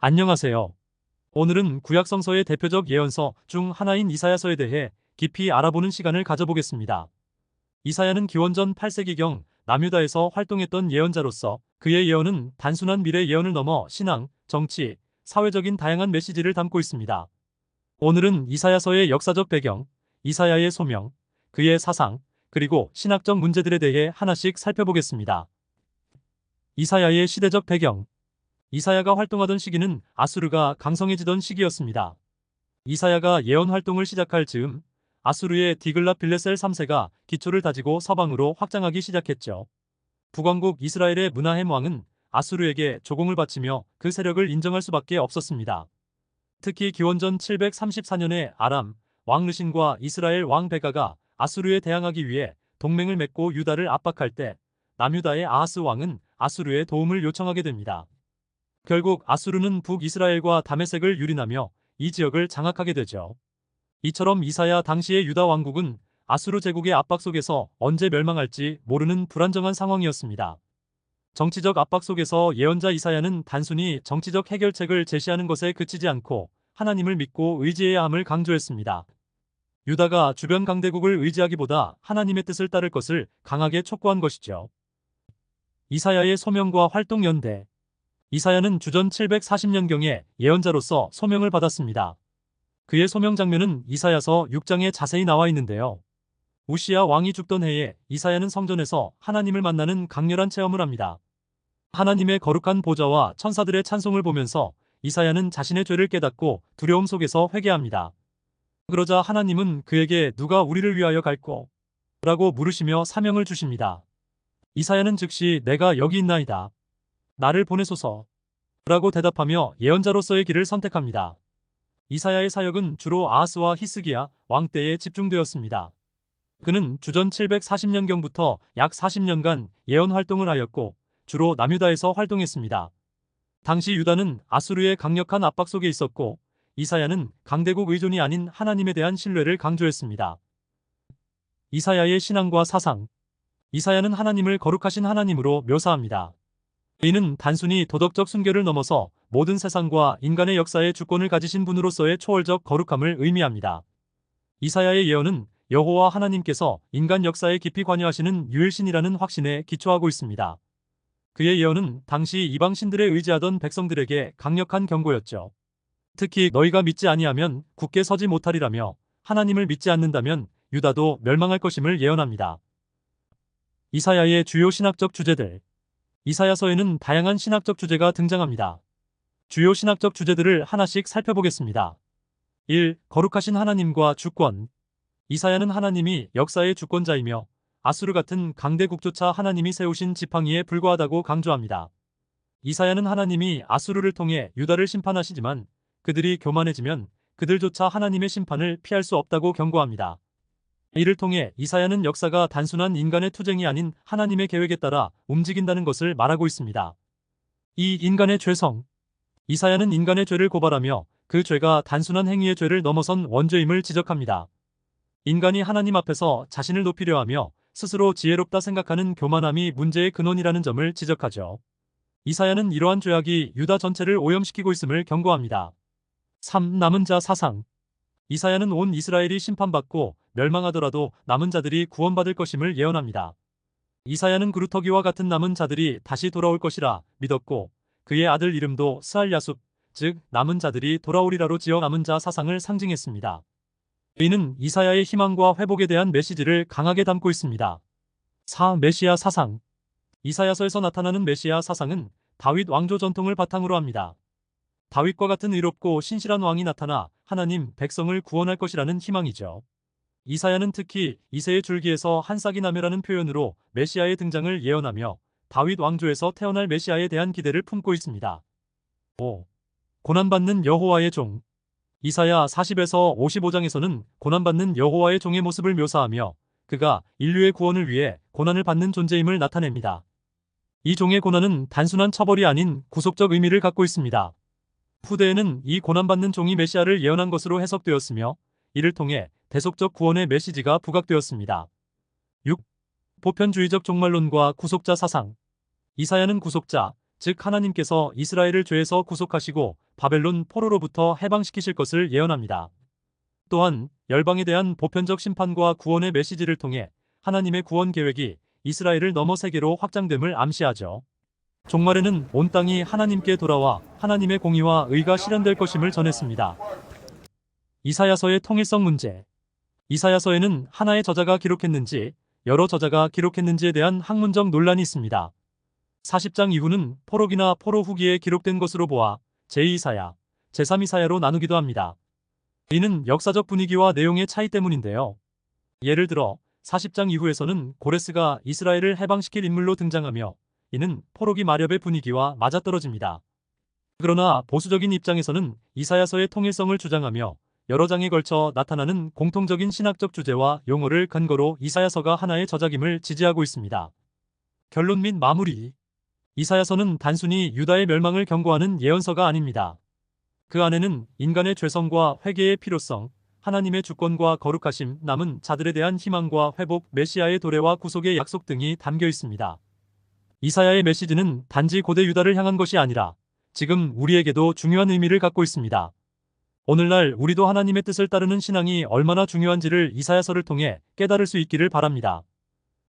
안녕하세요. 오늘은 구약성서의 대표적 예언서 중 하나인 이사야서에 대해 깊이 알아보는 시간을 가져보겠습니다. 이사야는 기원전 8세기경 남유다에서 활동했던 예언자로서 그의 예언은 단순한 미래 예언을 넘어 신앙, 정치, 사회적인 다양한 메시지를 담고 있습니다. 오늘은 이사야서의 역사적 배경, 이사야의 소명, 그의 사상, 그리고 신학적 문제들에 대해 하나씩 살펴보겠습니다. 이사야의 시대적 배경. 이사야가 활동하던 시기는 아수르가 강성해지던 시기였습니다. 이사야가 예언 활동을 시작할 즈음 아수르의 디글랏빌레셀 3세가 기초를 다지고 서방으로 확장하기 시작했죠. 북왕국 이스라엘의 므나헴 왕은 아수르에게 조공을 바치며 그 세력을 인정할 수밖에 없었습니다. 특히 기원전 734년에 아람 왕 르신과 이스라엘 왕 베가가 아수르에 대항하기 위해 동맹을 맺고 유다를 압박할 때 남유다의 아하스 왕은 아수르의 도움을 요청하게 됩니다. 결국 아수르는 북이스라엘과 다메섹을 유린하며 이 지역을 장악하게 되죠. 이처럼 이사야 당시의 유다 왕국은 아수르 제국의 압박 속에서 언제 멸망할지 모르는 불안정한 상황이었습니다. 정치적 압박 속에서 예언자 이사야는 단순히 정치적 해결책을 제시하는 것에 그치지 않고 하나님을 믿고 의지해야 함을 강조했습니다. 유다가 주변 강대국을 의지하기보다 하나님의 뜻을 따를 것을 강하게 촉구한 것이죠. 이사야의 소명과 활동 연대. 이사야는 주전 740년경에 예언자로서 소명을 받았습니다. 그의 소명 장면은 이사야서 6장에 자세히 나와 있는데요. 우시야 왕이 죽던 해에 이사야는 성전에서 하나님을 만나는 강렬한 체험을 합니다. 하나님의 거룩한 보좌와 천사들의 찬송을 보면서 이사야는 자신의 죄를 깨닫고 두려움 속에서 회개합니다. 그러자 하나님은 그에게 누가 우리를 위하여 갈꼬? 라고 물으시며 사명을 주십니다. 이사야는 즉시 내가 여기 있나이다. 나를 보내소서. 라고 대답하며 예언자로서의 길을 선택합니다. 이사야의 사역은 주로 아하스와 히스기야 왕 때에 집중되었습니다. 그는 주전 740년경부터 약 40년간 예언 활동을 하였고 주로 남유다에서 활동했습니다. 당시 유다는 아수르의 강력한 압박 속에 있었고 이사야는 강대국 의존이 아닌 하나님에 대한 신뢰를 강조했습니다. 이사야의 신앙과 사상. 이사야는 하나님을 거룩하신 하나님으로 묘사합니다. 이는 단순히 도덕적 순결을 넘어서 모든 세상과 인간의 역사에 주권을 가지신 분으로서의 초월적 거룩함을 의미합니다. 이사야의 예언은 여호와 하나님께서 인간 역사에 깊이 관여하시는 유일신이라는 확신에 기초하고 있습니다. 그의 예언은 당시 이방 신들에 의지하던 백성들에게 강력한 경고였죠. 특히 너희가 믿지 아니하면 굳게 서지 못하리라며 하나님을 믿지 않는다면 유다도 멸망할 것임을 예언합니다. 이사야의 주요 신학적 주제들. 이사야서에는 다양한 신학적 주제가 등장합니다. 주요 신학적 주제들을 하나씩 살펴보겠습니다. 1. 거룩하신 하나님과 주권. 이사야는 하나님이 역사의 주권자이며 아수르 같은 강대국조차 하나님이 세우신 지팡이에 불과하다고 강조합니다. 이사야는 하나님이 아수르를 통해 유다를 심판하시지만 그들이 교만해지면 그들조차 하나님의 심판을 피할 수 없다고 경고합니다. 이를 통해 이사야는 역사가 단순한 인간의 투쟁이 아닌 하나님의 계획에 따라 움직인다는 것을 말하고 있습니다. 2. 인간의 죄성. 이사야는 인간의 죄를 고발하며 그 죄가 단순한 행위의 죄를 넘어선 원죄임을 지적합니다. 인간이 하나님 앞에서 자신을 높이려 하며 스스로 지혜롭다 생각하는 교만함이 문제의 근원이라는 점을 지적하죠. 이사야는 이러한 죄악이 유다 전체를 오염시키고 있음을 경고합니다. 3. 남은 자 사상. 이사야는 온 이스라엘이 심판받고 멸망하더라도 남은 자들이 구원받을 것임을 예언합니다. 이사야는 그루터기와 같은 남은 자들이 다시 돌아올 것이라 믿었고 그의 아들 이름도 스알야숲, 즉 남은 자들이 돌아오리라로 지어 남은 자 사상을 상징했습니다. 이는 이사야의 희망과 회복에 대한 메시지를 강하게 담고 있습니다. 4. 메시아 사상. 이사야서에서 나타나는 메시아 사상은 다윗 왕조 전통을 바탕으로 합니다. 다윗과 같은 의롭고 신실한 왕이 나타나 하나님 백성을 구원할 것이라는 희망이죠. 이사야는 특히 이새의 줄기에서 한 싹이 나며라는 표현으로 메시아의 등장을 예언하며 다윗 왕조에서 태어날 메시아에 대한 기대를 품고 있습니다. 5. 고난받는 여호와의 종. 이사야 40에서 55장에서는 고난받는 여호와의 종의 모습을 묘사하며 그가 인류의 구원을 위해 고난을 받는 존재임을 나타냅니다. 이 종의 고난은 단순한 처벌이 아닌 구속적 의미를 갖고 있습니다. 후대에는 이 고난받는 종이 메시아를 예언한 것으로 해석되었으며 이를 통해 대속적 구원의 메시지가 부각되었습니다. 6. 보편주의적 종말론과 구속자 사상. 이사야는 구속자, 즉 하나님께서 이스라엘을 죄에서 구속하시고 바벨론 포로로부터 해방시키실 것을 예언합니다. 또한 열방에 대한 보편적 심판과 구원의 메시지를 통해 하나님의 구원 계획이 이스라엘을 넘어 세계로 확장됨을 암시하죠. 종말에는 온 땅이 하나님께 돌아와 하나님의 공의와 의가 실현될 것임을 전했습니다. 이사야서의 통일성 문제. 이사야서에는 하나의 저자가 기록했는지 여러 저자가 기록했는지에 대한 학문적 논란이 있습니다. 40장 이후는 포록이나 포로 후기에 기록된 것으로 보아 제2이사야, 제3이사야로 나누기도 합니다. 이는 역사적 분위기와 내용의 차이 때문인데요. 예를 들어 40장 이후에서는 고레스가 이스라엘을 해방시킬 인물로 등장하며 이는 포로기 마렵의 분위기와 맞아떨어집니다. 그러나 보수적인 입장에서는 이사야서의 통일성을 주장하며 여러 장에 걸쳐 나타나는 공통적인 신학적 주제와 용어를 근거로 이사야서가 하나의 저작임을 지지하고 있습니다. 결론 및 마무리. 이사야서는 단순히 유다의 멸망을 경고하는 예언서가 아닙니다. 그 안에는 인간의 죄성과 회개의 필요성, 하나님의 주권과 거룩하심, 남은 자들에 대한 희망과 회복, 메시아의 도래와 구속의 약속 등이 담겨 있습니다. 이사야의 메시지는 단지 고대 유다를 향한 것이 아니라 지금 우리에게도 중요한 의미를 갖고 있습니다. 오늘날 우리도 하나님의 뜻을 따르는 신앙이 얼마나 중요한지를 이사야서를 통해 깨달을 수 있기를 바랍니다.